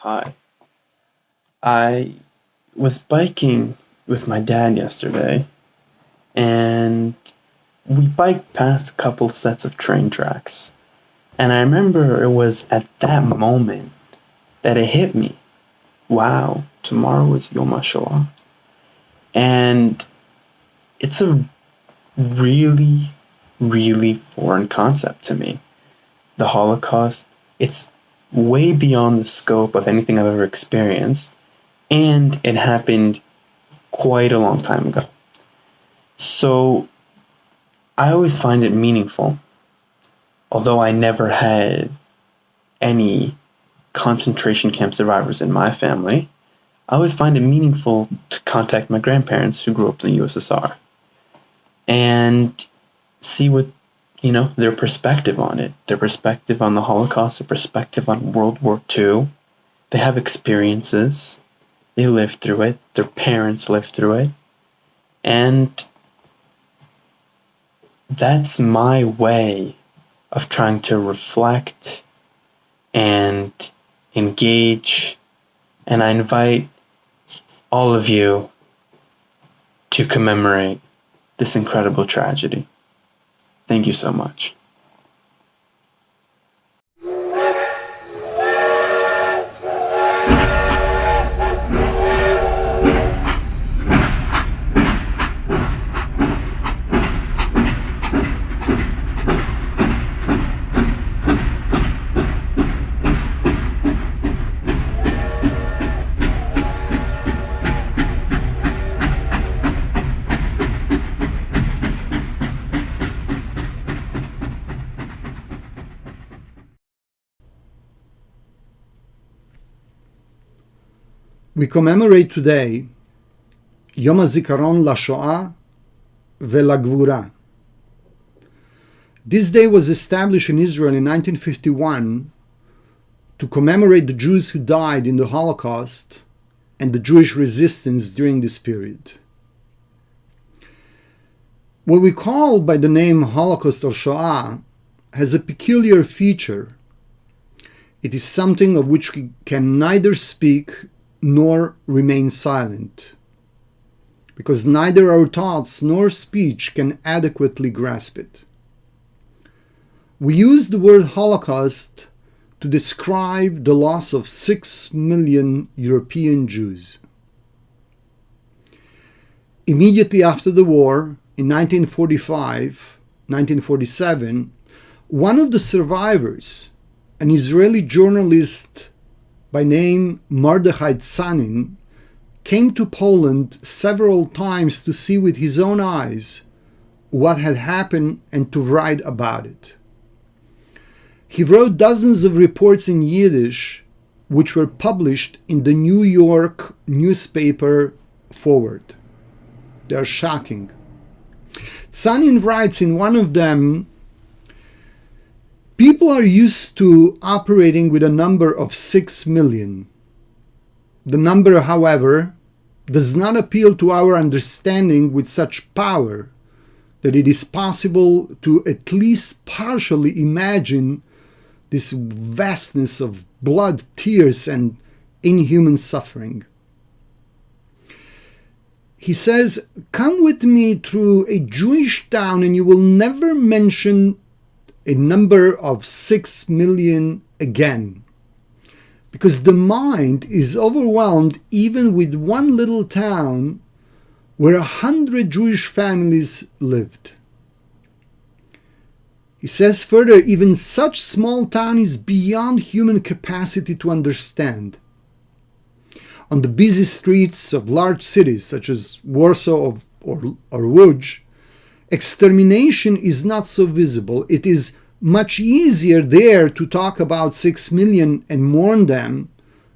Hi. I was biking with my dad yesterday, and we biked past a couple sets of train tracks. And I remember it was at that moment that it hit me. Wow, tomorrow is Yom Hashoah. And it's a really, really foreign concept to me. The Holocaust, it's way beyond the scope of anything I've ever experienced. And it happened quite a long time ago. So I always find it meaningful, although I never had any concentration camp survivors in my family. I always find it meaningful to contact my grandparents who grew up in the USSR and see what, their perspective on it, their perspective on the Holocaust, their perspective on World War II. They have experiences. They lived through it. Their parents lived through it. And that's my way of trying to reflect and engage. And I invite all of you to commemorate this incredible tragedy. Thank you so much. We commemorate today Yom HaZikaron LaShoah VeLaGvura. This day was established in Israel in 1951 to commemorate the Jews who died in the Holocaust and the Jewish resistance during this period. What we call by the name Holocaust or Shoah has a peculiar feature. It is something of which we can neither speak nor remain silent, because neither our thoughts nor speech can adequately grasp it. We use the word Holocaust to describe the loss of 6 million European Jews. Immediately after the war, in 1945-1947, one of the survivors, an Israeli journalist by name Mordechai Tsanin, came to Poland several times to see with his own eyes what had happened and to write about it. He wrote dozens of reports in Yiddish, which were published in the New York newspaper Forward. They are shocking. Tsanin writes in one of them, "People are used to operating with a number of 6 million. The number, however, does not appeal to our understanding with such power that it is possible to at least partially imagine this vastness of blood, tears, and inhuman suffering." He says, "Come with me through a Jewish town and you will never mention a number of 6 million again, because the mind is overwhelmed even with one little town where 100 Jewish families lived." He says further, even such small town is beyond human capacity to understand. On the busy streets of large cities such as Warsaw or Łódź, extermination is not so visible. It is much easier there to talk about 6 million and mourn them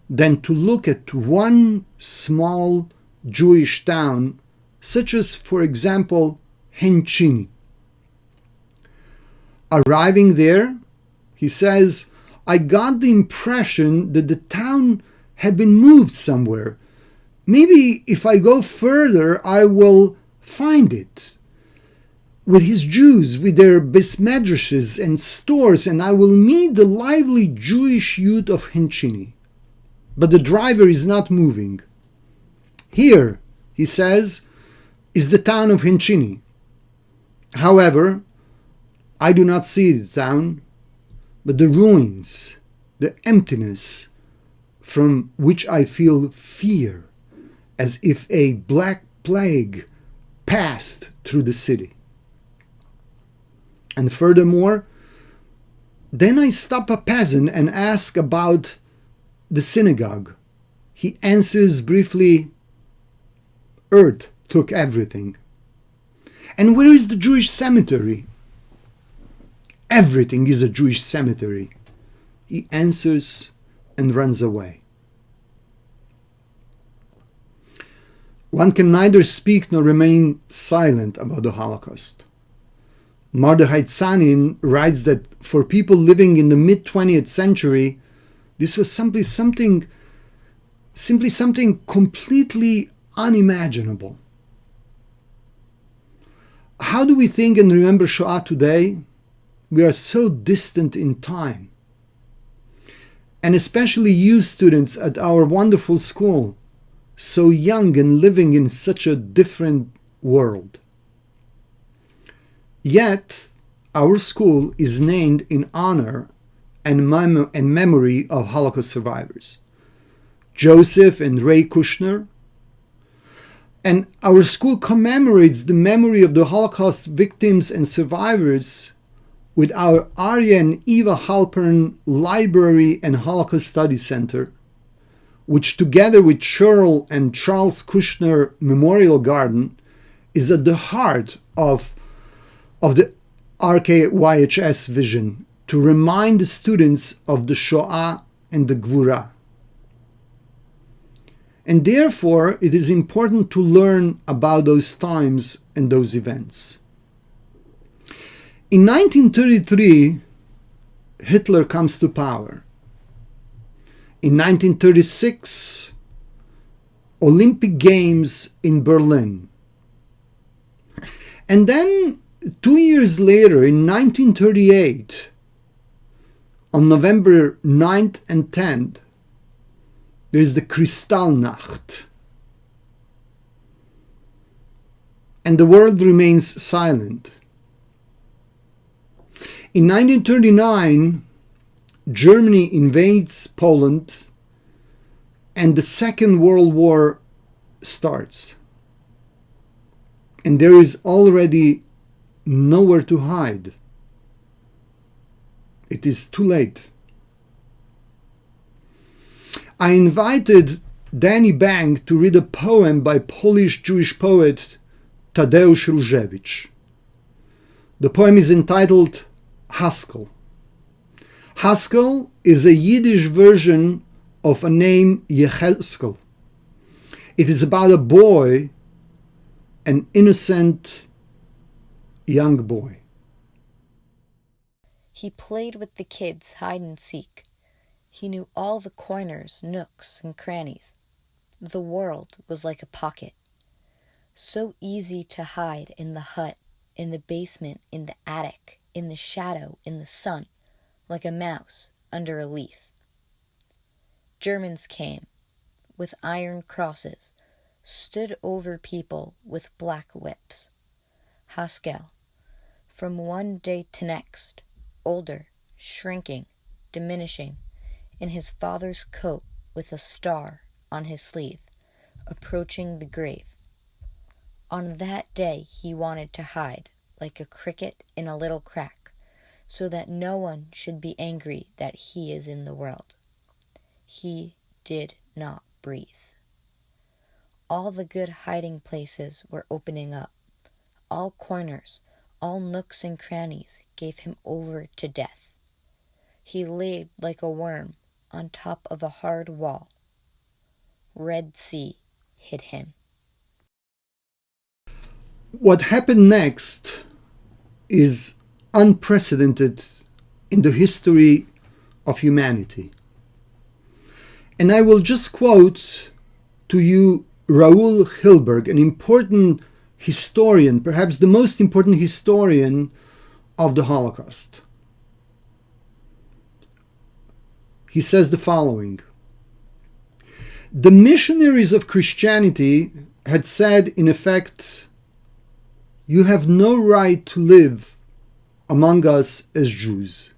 than to look at one small Jewish town, such as, for example, Henchini. Arriving there, he says, I got the impression that the town had been moved somewhere. Maybe if I go further, I will find it. With his Jews, with their bais and stores, and I will meet the lively Jewish youth of Henchini. but the driver is not moving. Here, he says, is the town of Hinchini. However, I do not see the town, but the ruins, the emptiness from which I feel fear, as if a black plague passed through the city. And furthermore, then I stop a peasant and ask about the synagogue. He answers briefly, "Earth took everything." "And where is the Jewish cemetery?" "Everything is a Jewish cemetery," he answers and runs away. One can neither speak nor remain silent about the Holocaust. Mordechai Tsanin writes that for people living in the mid-20th century, this was simply something completely unimaginable. How do we think and remember Shoah today? We are so distant in time. And especially you students at our wonderful school, so young and living in such a different world. Yet, our school is named in honor and memory of Holocaust survivors, Joseph and Ray Kushner. And our school commemorates the memory of the Holocaust victims and survivors with our Arya and Eva Halpern Library and Holocaust Study Center, which together with Cheryl and Charles Kushner Memorial Garden is at the heart of the RKYHS vision to remind the students of the Shoah and the Gvura. And therefore, it is important to learn about those times and those events. In 1933, Hitler comes to power. In 1936, Olympic Games in Berlin. And then 2 years later, in 1938, on November 9th and 10th, there is the Kristallnacht. And the world remains silent. In 1939, Germany invades Poland and the Second World War starts. And there is already nowhere to hide. It is too late. I invited Danny Bank to read a poem by Polish Jewish poet Tadeusz Różewicz. The poem is entitled Haskell. Haskell is a Yiddish version of a name Yecheskel. It is about a boy, an innocent young boy. He played with the kids hide and seek. He knew all the corners, nooks, and crannies. The world was like a pocket. So easy to hide in the hut, in the basement, in the attic, in the shadow, in the sun, like a mouse under a leaf. Germans came, with iron crosses, stood over people with black whips. Haskell, from one day to next, older, shrinking, diminishing, in his father's coat with a star on his sleeve, approaching the grave. On that day he wanted to hide, like a cricket in a little crack, so that no one should be angry that he is in the world. He did not breathe. All the good hiding places were opening up. All corners, all nooks and crannies gave him over to death. He laid like a worm on top of a hard wall. Red Sea hid him. What happened next is unprecedented in the history of humanity. And I will just quote to you Raoul Hilberg, an important historian, perhaps the most important historian of the Holocaust. He says the following: The missionaries of Christianity had said, in effect, you have no right to live among us as Jews.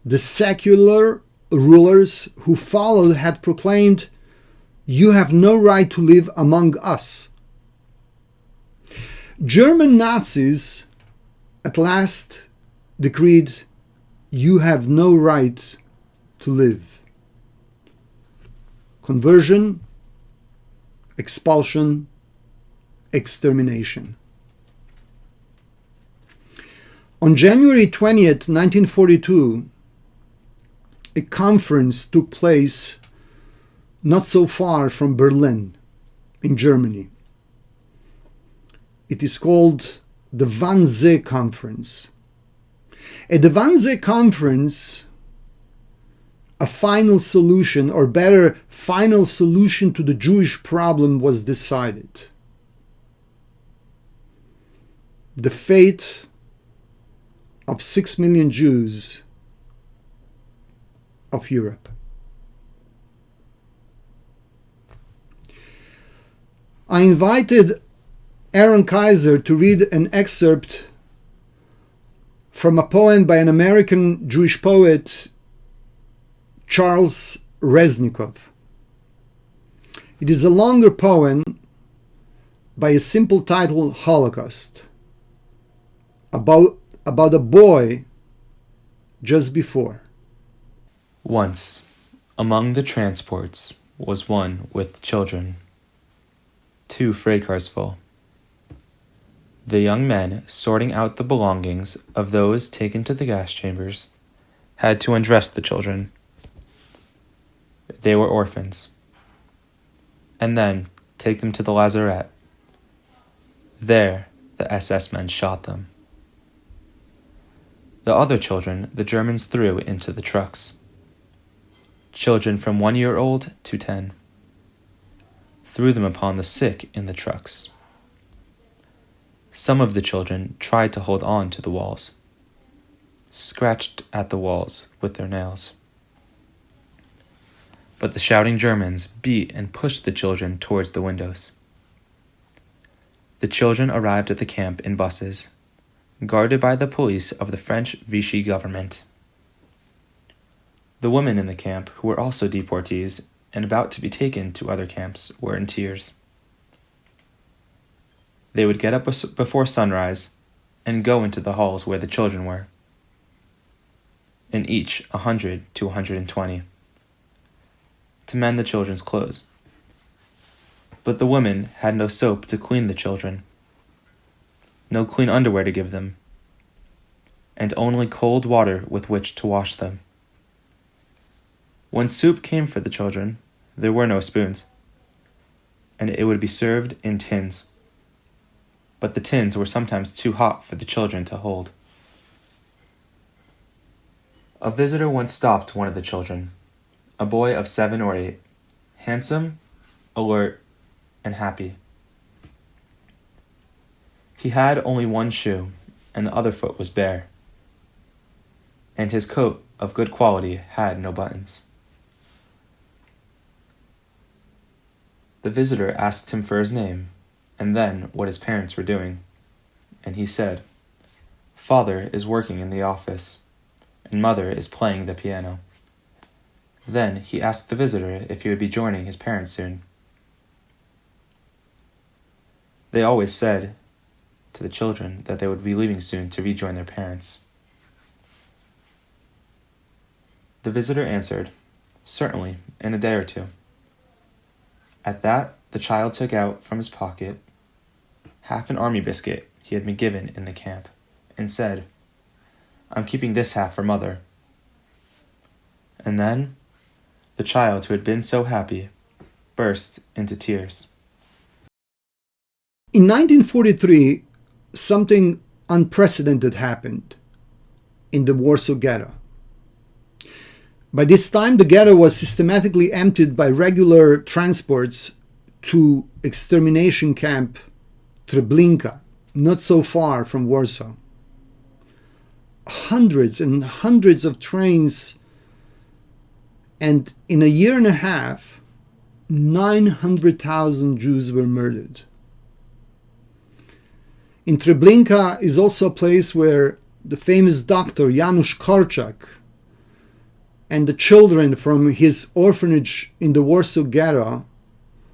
The secular rulers who followed had proclaimed, you have no right to live among us. German Nazis at last decreed, you have no right to live. Conversion, expulsion, extermination. On January 20th, 1942, a conference took place not so far from Berlin, in Germany. It is called the Wannsee Conference. At the Wannsee Conference, a final solution, or better, final solution to the Jewish problem was decided. The fate of 6 million Jews of Europe. I invited Aaron Kaiser to read an excerpt from a poem by an American Jewish poet, Charles Reznikov. It is a longer poem by a simple title, Holocaust, about a boy just before. Once, among the transports was one with children, 2 freight cars full. The young men, sorting out the belongings of those taken to the gas chambers, had to undress the children. They were orphans. And then take them to the lazarette. There, the SS men shot them. The other children the Germans threw into the trucks. Children from 1 year old to 10. Threw them upon the sick in the trucks. Some of the children tried to hold on to the walls, scratched at the walls with their nails. But the shouting Germans beat and pushed the children towards the windows. The children arrived at the camp in buses, guarded by the police of the French Vichy government. The women in the camp, who were also deportees and about to be taken to other camps, were in tears. They would get up before sunrise and go into the halls where the children were, in each 100 to 120, to mend the children's clothes. But the women had no soap to clean the children, no clean underwear to give them, and only cold water with which to wash them. When soup came for the children, there were no spoons, and it would be served in tins. But the tins were sometimes too hot for the children to hold. A visitor once stopped one of the children, a boy of 7 or 8, handsome, alert, and happy. He had only one shoe, and the other foot was bare, and his coat, of good quality, had no buttons. The visitor asked him for his name, and then what his parents were doing, and he said, "Father is working in the office, and Mother is playing the piano." Then he asked the visitor if he would be joining his parents soon. They always said to the children that they would be leaving soon to rejoin their parents. The visitor answered, "Certainly, in a day or 2. At that, the child took out from his pocket half an army biscuit he had been given in the camp, and said, "I'm keeping this half for Mother." And then, the child who had been so happy burst into tears. In 1943, something unprecedented happened in the Warsaw Ghetto. By this time, the ghetto was systematically emptied by regular transports to extermination camp Treblinka, not so far from Warsaw. Hundreds and hundreds of trains And in a year and a half, 900,000 Jews were murdered. In Treblinka is also a place where the famous doctor Janusz Korczak and the children from his orphanage in the Warsaw Ghetto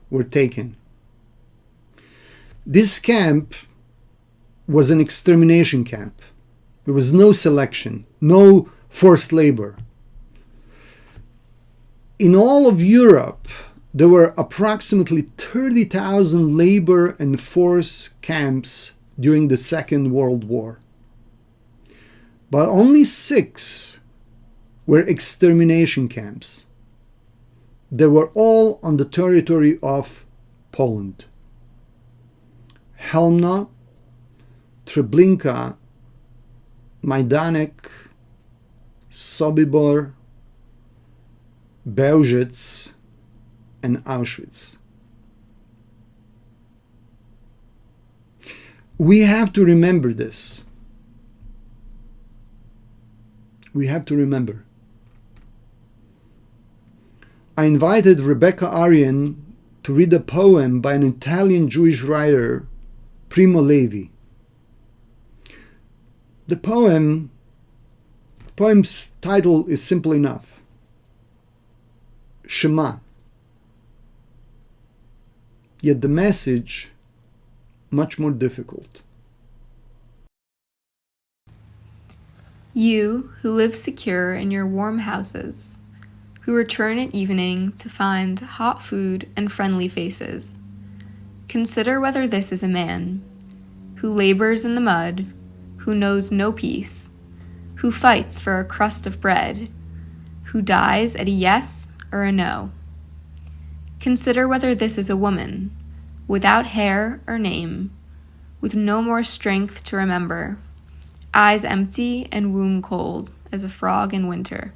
were taken. This camp was an extermination camp. There was no selection, no forced labor. In all of Europe, there were approximately 30,000 labor and force camps during the Second World War. But only 6 were extermination camps. They were all on the territory of Poland. Helmno, Treblinka, Majdanek, Sobibor, Bełżec, and Auschwitz. We have to remember this. We have to remember. I invited Rebecca Arien to read a poem by an Italian Jewish writer, Primo Levi. The poem's title is simple enough. Shema. Yet the message much more difficult. You who live secure in your warm houses, who return at evening to find hot food and friendly faces, consider whether this is a man who labors in the mud, who knows no peace, who fights for a crust of bread, who dies at a yes or a no. Consider whether this is a woman, without hair or name, with no more strength to remember, eyes empty and womb cold as a frog in winter.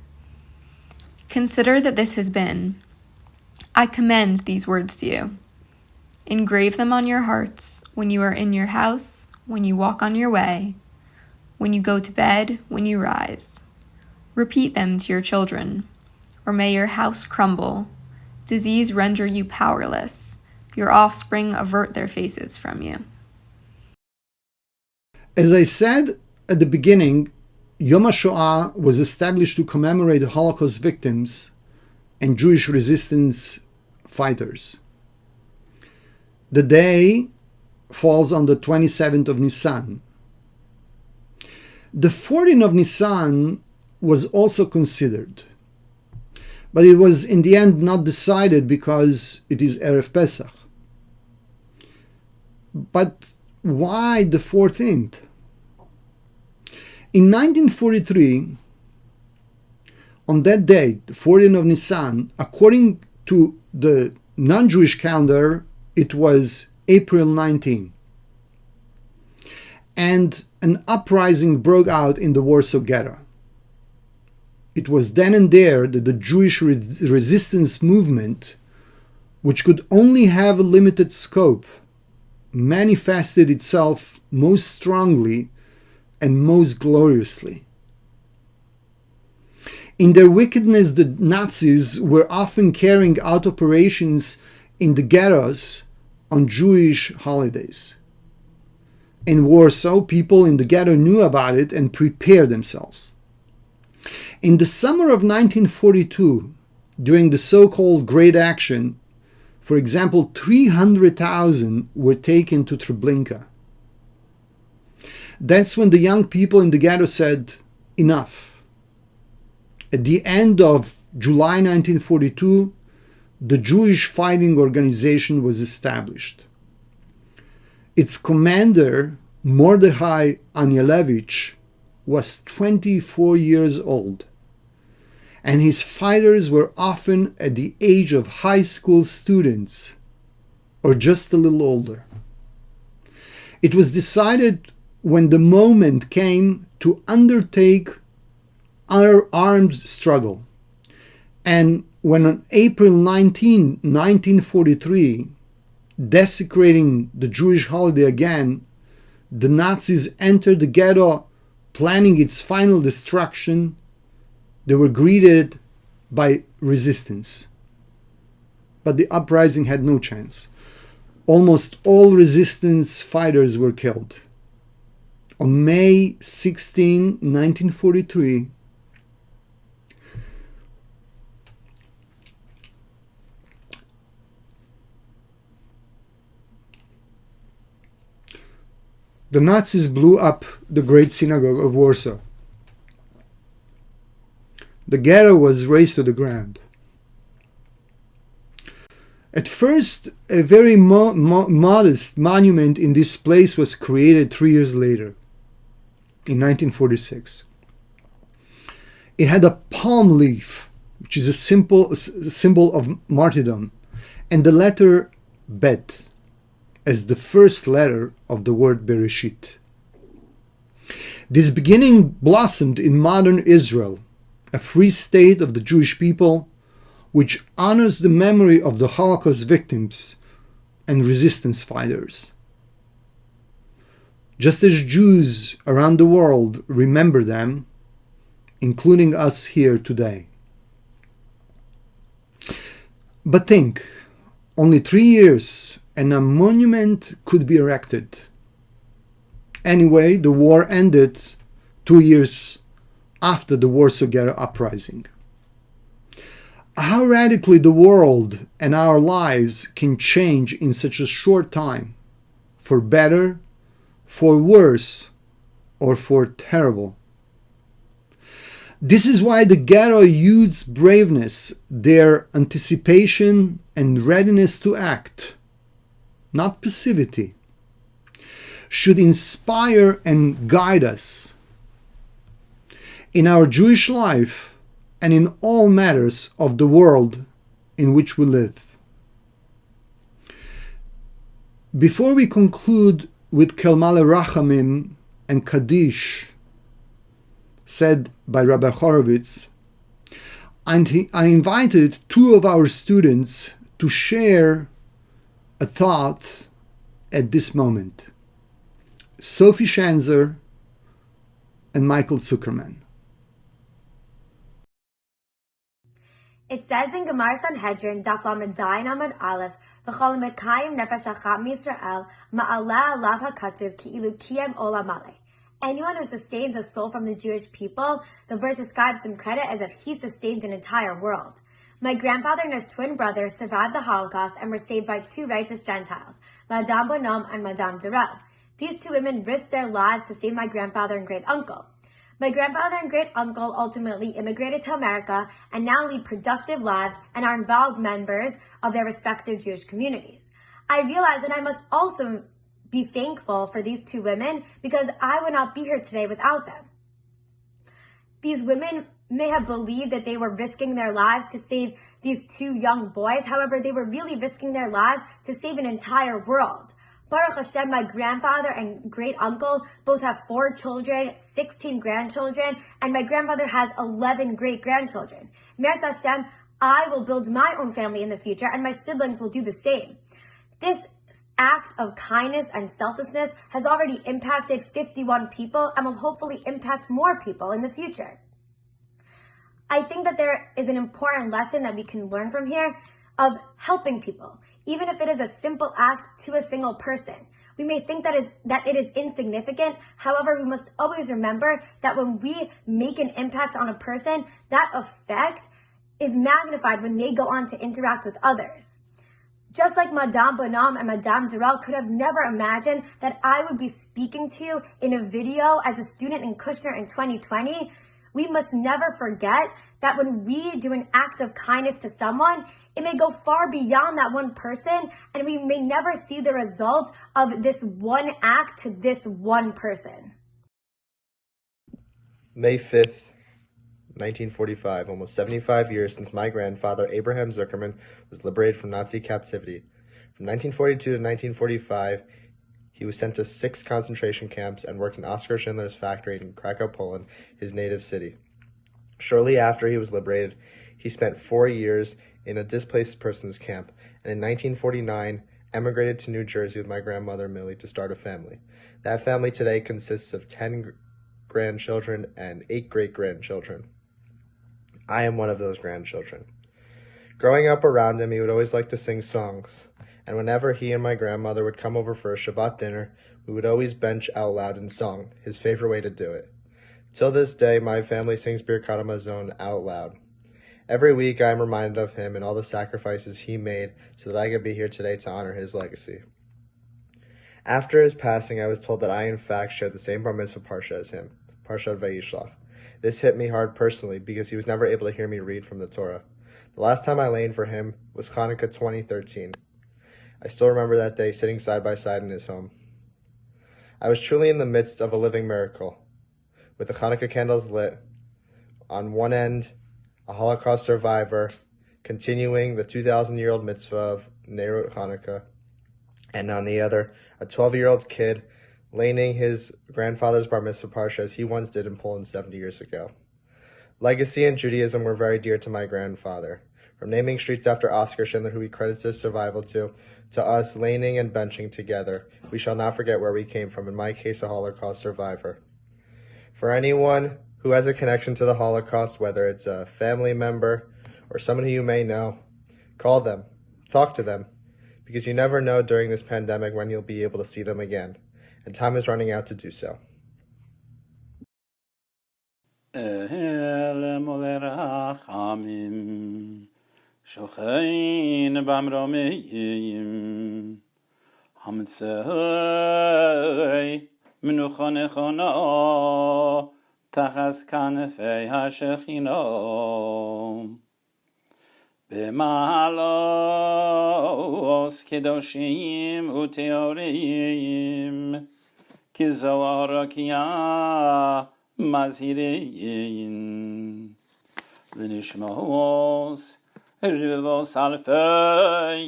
Consider that this has been. I commend these words to you. Engrave them on your hearts when you are in your house, when you walk on your way, when you go to bed, when you rise. Repeat them to your children, or may your house crumble, disease render you powerless, your offspring avert their faces from you. As I said at the beginning, Yom Hashoah was established to commemorate Holocaust victims and Jewish resistance fighters. The day falls on the 27th of Nisan. The 14th of Nisan was also considered, but it was in the end not decided because it is Erev Pesach. But why the 14th? In 1943, on that day, the 14th of Nisan, according to the non-Jewish calendar, it was April 19. And an uprising broke out in the Warsaw Ghetto. It was then and there that the Jewish resistance movement, which could only have a limited scope, manifested itself most strongly and most gloriously. In their wickedness, the Nazis were often carrying out operations in the ghettos on Jewish holidays. In Warsaw, people in the ghetto knew about it and prepared themselves. In the summer of 1942, during the so-called Great Action, for example, 300,000 were taken to Treblinka. That's when the young people in the ghetto said, enough. At the end of July 1942, the Jewish Fighting Organization was established. Its commander, Mordechai Anielewicz, was 24 years old, and his fighters were often at the age of high school students or just a little older. It was decided when the moment came to undertake our armed struggle, and when on April 19, 1943, desecrating the Jewish holiday again, the Nazis entered the ghetto planning its final destruction, they were greeted by resistance. But the uprising had no chance. Almost all resistance fighters were killed. On May 16, 1943, the Nazis blew up the Great Synagogue of Warsaw. The ghetto was razed to the ground. At first, a very modest monument in this place was created 3 years later, in 1946. It had a palm leaf, which is a symbol of martyrdom, and the letter Bet, as the first letter of the word Bereshit. This beginning blossomed in modern Israel, a free state of the Jewish people, which honors the memory of the Holocaust victims and resistance fighters. Just as Jews around the world remember them, including us here today. But think, only 3 years and a monument could be erected. Anyway, the war ended 2 years after the Warsaw Ghetto Uprising. How radically the world and our lives can change in such a short time, for better, for worse, or for terrible. This is why the ghetto youth's braveness, their anticipation and readiness to act, not passivity, should inspire and guide us in our Jewish life and in all matters of the world in which we live. Before we conclude with Kelmale Rachamim and Kaddish, said by Rabbi Horowitz, I invited two of our students to share a thought at this moment, Sophie Schanzer and Michael Zuckerman. It says in Gemara Sanhedrin, Daf Lamed Zayin Amud Aleph, V'chol mekayim nefesh achat miYisrael, ma'ala alav hakatuv ki'ilu kiyem olam maleh. Anyone who sustains a soul from the Jewish people, the verse ascribes him credit as if he sustained an entire world. My grandfather and his twin brothers survived the Holocaust and were saved by two righteous Gentiles, Madame Bonhomme and Madame Durrell. These two women risked their lives to save my grandfather and great-uncle. My grandfather and great-uncle ultimately immigrated to America and now lead productive lives and are involved members of their respective Jewish communities. I realize that I must also be thankful for these two women because I would not be here today without them. These women may have believed that they were risking their lives to save these two young boys. However, they were really risking their lives to save an entire world. Baruch Hashem, my grandfather and great-uncle both have 4 children, 16 grandchildren, and my grandfather has 11 great-grandchildren. Meretz Hashem, I will build my own family in the future, and my siblings will do the same. This act of kindness and selflessness has already impacted 51 people and will hopefully impact more people in the future. I think that there is an important lesson that we can learn from here of helping people, even if it is a simple act to a single person. We may think that it is insignificant. However, we must always remember that when we make an impact on a person, that effect is magnified when they go on to interact with others. Just like Madame Bonhomme and Madame Durrell could have never imagined that I would be speaking to you in a video as a student in Kushner in 2020, we must never forget that when we do an act of kindness to someone, it may go far beyond that one person, and we may never see the results of this one act to this one person. May 5th, 1945, almost 75 years since my grandfather, Abraham Zuckerman, was liberated from Nazi captivity. From 1942 to 1945, he was sent to 6 concentration camps and worked in Oskar Schindler's factory in Krakow, Poland, his native city. Shortly after he was liberated, he spent 4 years in a displaced persons camp, and in 1949, emigrated to New Jersey with my grandmother, Millie, to start a family. That family today consists of 10 grandchildren and 8 great-grandchildren. I am one of those grandchildren. Growing up around him, he would always like to sing songs, and whenever he and my grandmother would come over for a Shabbat dinner, we would always bench out loud in song, his favorite way to do it. Till this day, my family sings Birkat Hamazon out loud. Every week, I am reminded of him and all the sacrifices he made so that I could be here today to honor his legacy. After his passing, I was told that I, in fact, shared the same bar mitzvah parsha as him, Parshat Vayishlach. This hit me hard personally because he was never able to hear me read from the Torah. The last time I laid for him was Hanukkah 2013. I still remember that day sitting side by side in his home. I was truly in the midst of a living miracle, with the Hanukkah candles lit. On one end, a Holocaust survivor continuing the 2,000-year-old mitzvah of Neirut Hanukkah, and on the other, a 12-year-old kid laning his grandfather's bar mitzvah parsha as he once did in Poland 70 years ago. Legacy and Judaism were very dear to my grandfather. From naming streets after Oskar Schindler, who he credits his survival to us laning and benching together, we shall not forget where we came from, in my case, a Holocaust survivor. For anyone who has a connection to the Holocaust, whether it's a family member or someone who you may know, call them, talk to them, because you never know during this pandemic when you'll be able to see them again, and time is running out to do so. תחת כנפי השכינה במעלות קדושים וטהורים כזוהר רקיע מזהירים ונשמעות רבבות אלפי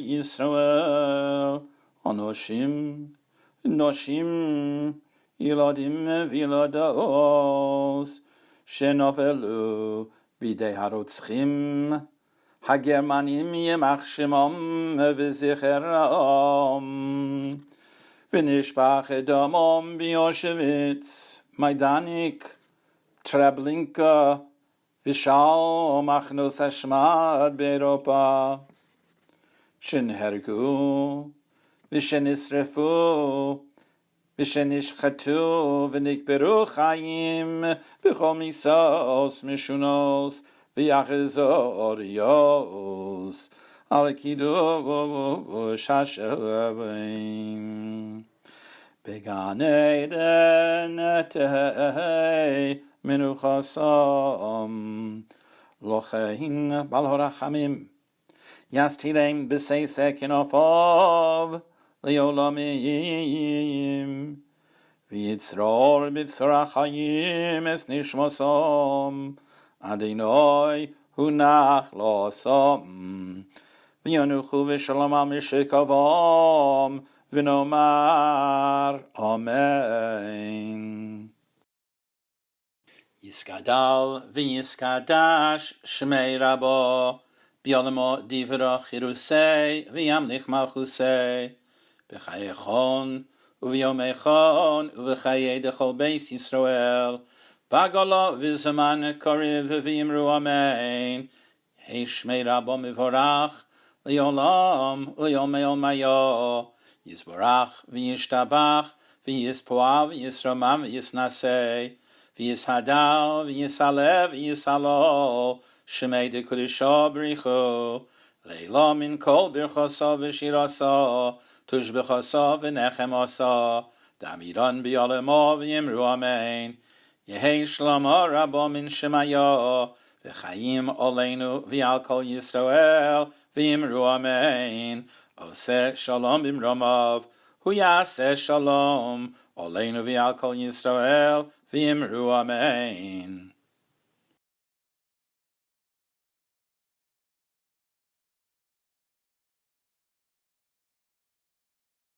ישראל אנשים נשים ילדים וילדות שנפלו בידי הרוצחים הגרמנים יימח שמם וזכרם ונשפך דמם באושוויץ מיידניק טרבלינקה ושאר מחנות השמד באירופה שנהרגו ושנשרפו ושנשחטו ונקברו חיים בכל מיסוס משונוס ויחזוריוס על קידוש השבים בגן עדן תהי מנוחסם לא כן בעל הרחמים יסתירם בסייסה כנפיו לעולמים ויצרור בצרור החיים את נשמתם אדוני הוא נחלתם וינוחו בשלום על משכבם ונאמר אמן. יסגדל ויסקדש שמי רבו ביעלמו דברו חירוסי וימליך מלכוסי בחייכון וביומייכון ובחיי דכל בית ישראל בגולה וזמן קריב ואמרו אמן. יהי שמי רבו מבורך לעולם וליומי עולמיו יזברך וישתבח ויספוע ויסרומם ויסנשא ויסהדר ויסעלה ויסעלו שמי דקודשו בריחו לילה מן כל ברכסו ושירסו תושבחסו ונחמסו דמירן ביעלמו ויאמרו אמן. יהי שלמה רבו מן שמעיה וחיים עלינו ועל כל ישראל ויאמרו אמן. עושה שלום במרומיו הוא יעשה שלום עלינו ועל כל ישראל ויאמרו אמן.